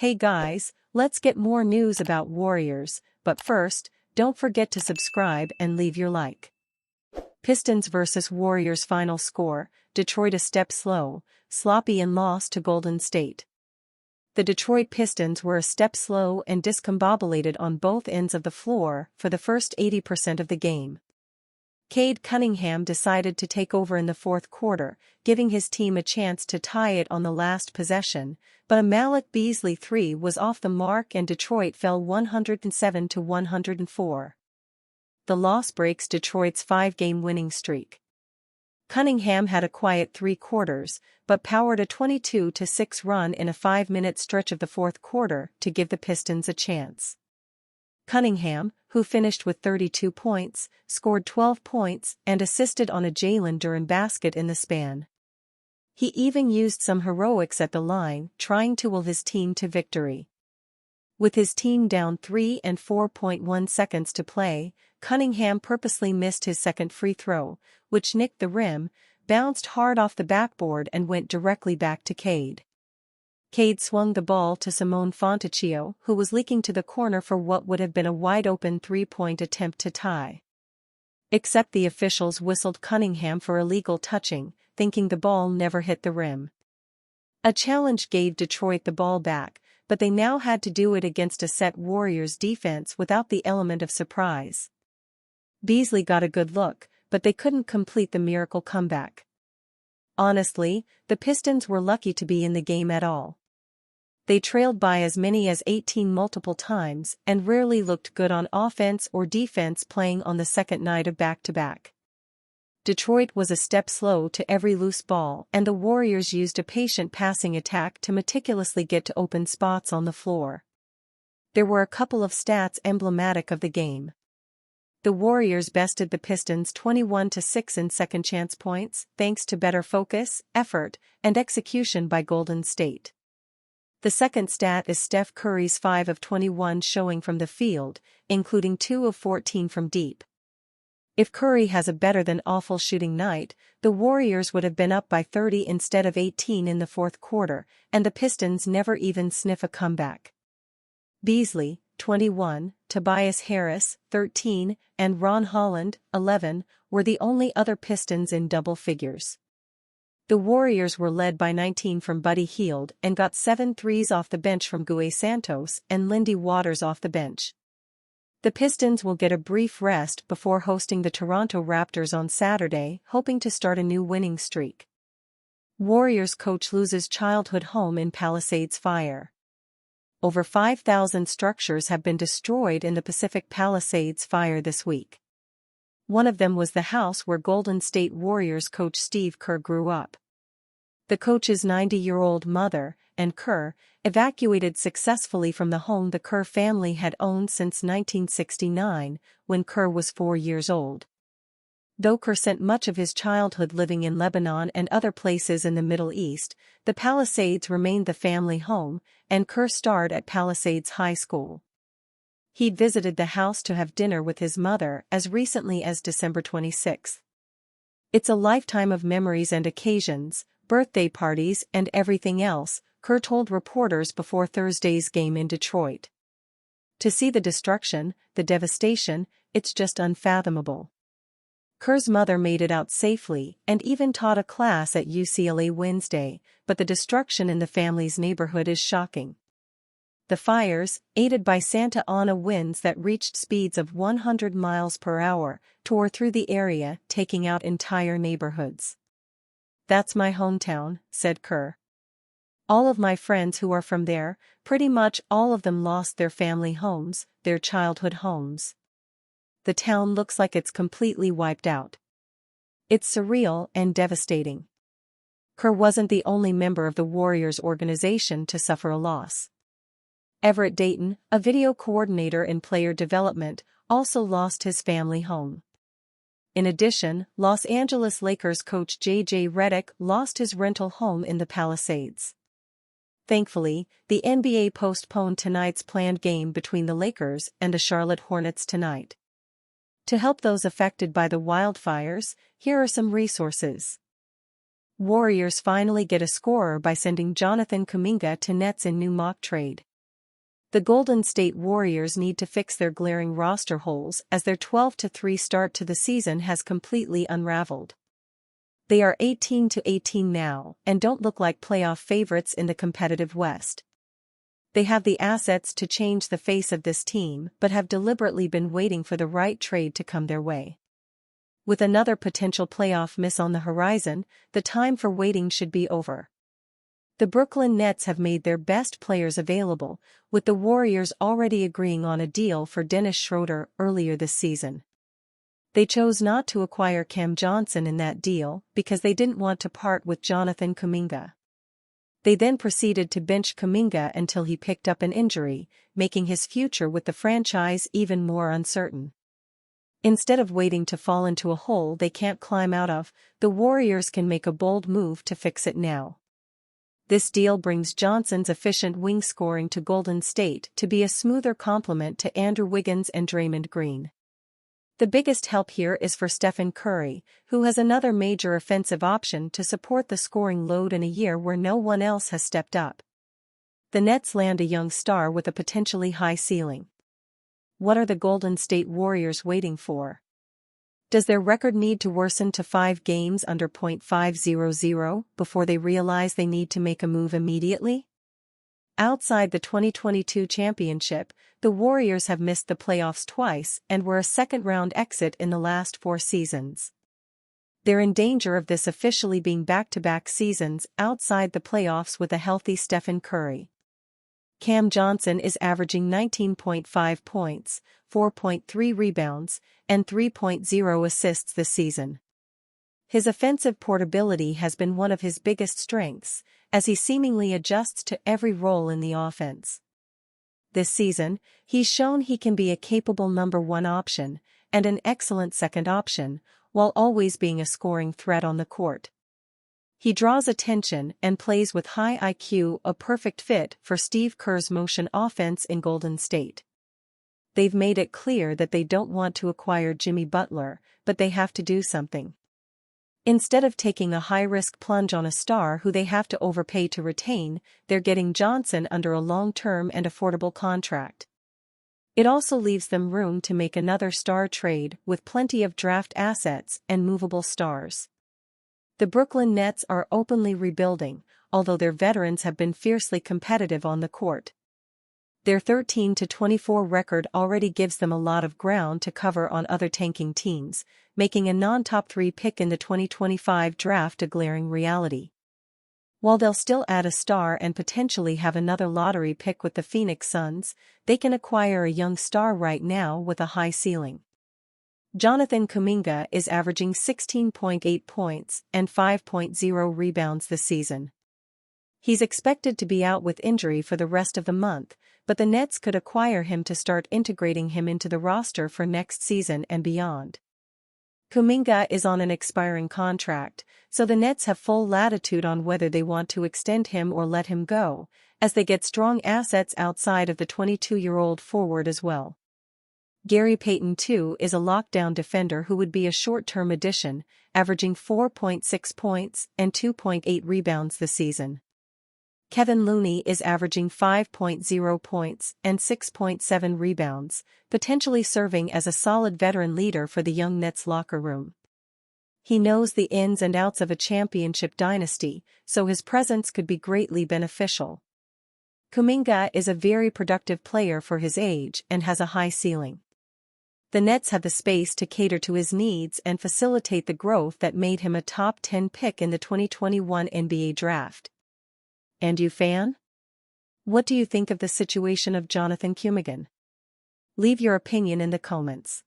Hey guys, let's get more news about Warriors, but first, don't forget to subscribe and leave your like. Pistons vs Warriors final score, Detroit a step slow, sloppy and lost to Golden State. The Detroit Pistons were a step slow and discombobulated on both ends of the floor for the first 80% of the game. Cade Cunningham decided to take over in the fourth quarter, giving his team a chance to tie it on the last possession, but a Malik Beasley three was off the mark and Detroit fell 107-104. The loss breaks Detroit's 5-game winning streak. Cunningham had a quiet 3 quarters, but powered a 22-6 run in a 5-minute stretch of the fourth quarter to give the Pistons a chance. Cunningham, who finished with 32 points, scored 12 points and assisted on a Jalen Duren basket in the span. He even used some heroics at the line, trying to will his team to victory. With his team down 3 and 4.1 seconds to play, Cunningham purposely missed his second free throw, which nicked the rim, bounced hard off the backboard and went directly back to Cade. Cade swung the ball to Simone Fontecchio, who was leaking to the corner for what would have been a wide-open three-point attempt to tie. Except the officials whistled Cunningham for illegal touching, thinking the ball never hit the rim. A challenge gave Detroit the ball back, but they now had to do it against a set Warriors defense without the element of surprise. Beasley got a good look, but they couldn't complete the miracle comeback. Honestly, the Pistons were lucky to be in the game at all. They trailed by as many as 18 multiple times and rarely looked good on offense or defense playing on the second night of back-to-back. Detroit was a step slow to every loose ball and the Warriors used a patient passing attack to meticulously get to open spots on the floor. There were a couple of stats emblematic of the game. The Warriors bested the Pistons 21-6 in second chance points thanks to better focus, effort, and execution by Golden State. The second stat is Steph Curry's 5 of 21 showing from the field, including 2 of 14 from deep. If Curry has a better-than-awful shooting night, the Warriors would have been up by 30 instead of 18 in the fourth quarter, and the Pistons never even sniff a comeback. Beasley, 21, Tobias Harris, 13, and Ron Holland, 11, were the only other Pistons in double figures. The Warriors were led by 19 from Buddy Hield and got 7 threes off the bench from Gue Santos and Lindy Waters off the bench. The Pistons will get a brief rest before hosting the Toronto Raptors on Saturday, hoping to start a new winning streak. Warriors coach loses childhood home in Palisades fire. Over 5,000 structures have been destroyed in the Pacific Palisades fire this week. One of them was the house where Golden State Warriors coach Steve Kerr grew up. The coach's 90-year-old mother, and Kerr, evacuated successfully from the home the Kerr family had owned since 1969, when Kerr was 4 years old. Though Kerr spent much of his childhood living in Lebanon and other places in the Middle East, the Palisades remained the family home, and Kerr starred at Palisades High School. He'd visited the house to have dinner with his mother as recently as December 26. It's a lifetime of memories and occasions, birthday parties and everything else, Kerr told reporters before Thursday's game in Detroit. To see the destruction, the devastation, it's just unfathomable. Kerr's mother made it out safely and even taught a class at UCLA Wednesday, but the destruction in the family's neighborhood is shocking. The fires, aided by Santa Ana winds that reached speeds of 100 miles per hour, tore through the area, taking out entire neighborhoods. "That's my hometown," said Kerr. "All of my friends who are from there, pretty much all of them lost their family homes, their childhood homes. The town looks like it's completely wiped out. It's surreal and devastating." Kerr wasn't the only member of the Warriors organization to suffer a loss. Everett Dayton, a video coordinator in player development, also lost his family home. In addition, Los Angeles Lakers coach J.J. Redick lost his rental home in the Palisades. Thankfully, the NBA postponed tonight's planned game between the Lakers and the Charlotte Hornets tonight. To help those affected by the wildfires, here are some resources. Warriors finally get a scorer by sending Jonathan Kuminga to Nets in new mock trade. The Golden State Warriors need to fix their glaring roster holes as their 12-3 start to the season has completely unraveled. They are 18-18 now and don't look like playoff favorites in the competitive West. They have the assets to change the face of this team but have deliberately been waiting for the right trade to come their way. With another potential playoff miss on the horizon, the time for waiting should be over. The Brooklyn Nets have made their best players available, with the Warriors already agreeing on a deal for Dennis Schroeder earlier this season. They chose not to acquire Cam Johnson in that deal because they didn't want to part with Jonathan Kuminga. They then proceeded to bench Kuminga until he picked up an injury, making his future with the franchise even more uncertain. Instead of waiting to fall into a hole they can't climb out of, the Warriors can make a bold move to fix it now. This deal brings Johnson's efficient wing scoring to Golden State to be a smoother complement to Andrew Wiggins and Draymond Green. The biggest help here is for Stephen Curry, who has another major offensive option to support the scoring load in a year where no one else has stepped up. The Nets land a young star with a potentially high ceiling. What are the Golden State Warriors waiting for? Does their record need to worsen to 5 games under .500 before they realize they need to make a move immediately? Outside the 2022 championship, the Warriors have missed the playoffs twice and were a second-round exit in the last 4 seasons. They're in danger of this officially being back-to-back seasons outside the playoffs with a healthy Stephen Curry. Cam Johnson is averaging 19.5 points, 4.3 rebounds, and 3.0 assists this season. His offensive portability has been one of his biggest strengths, as he seemingly adjusts to every role in the offense. This season, he's shown he can be a capable number 1 option and an excellent second option, while always being a scoring threat on the court. He draws attention and plays with high IQ, a perfect fit for Steve Kerr's motion offense in Golden State. They've made it clear that they don't want to acquire Jimmy Butler, but they have to do something. Instead of taking a high-risk plunge on a star who they have to overpay to retain, they're getting Johnson under a long-term and affordable contract. It also leaves them room to make another star trade with plenty of draft assets and movable stars. The Brooklyn Nets are openly rebuilding, although their veterans have been fiercely competitive on the court. Their 13-24 record already gives them a lot of ground to cover on other tanking teams, making a non-top 3 pick in the 2025 draft a glaring reality. While they'll still add a star and potentially have another lottery pick with the Phoenix Suns, they can acquire a young star right now with a high ceiling. Jonathan Kuminga is averaging 16.8 points and 5.0 rebounds this season. He's expected to be out with injury for the rest of the month, but the Nets could acquire him to start integrating him into the roster for next season and beyond. Kuminga is on an expiring contract, so the Nets have full latitude on whether they want to extend him or let him go, as they get strong assets outside of the 22-year-old forward as well. Gary Payton too is a lockdown defender who would be a short-term addition, averaging 4.6 points and 2.8 rebounds this season. Kevin Looney is averaging 5.0 points and 6.7 rebounds, potentially serving as a solid veteran leader for the young Nets locker room. He knows the ins and outs of a championship dynasty, so his presence could be greatly beneficial. Kuminga is a very productive player for his age and has a high ceiling. The Nets have the space to cater to his needs and facilitate the growth that made him a top 10 pick in the 2021 NBA draft. And you, fan? What do you think of the situation of Jonathan Kuminga? Leave your opinion in the comments.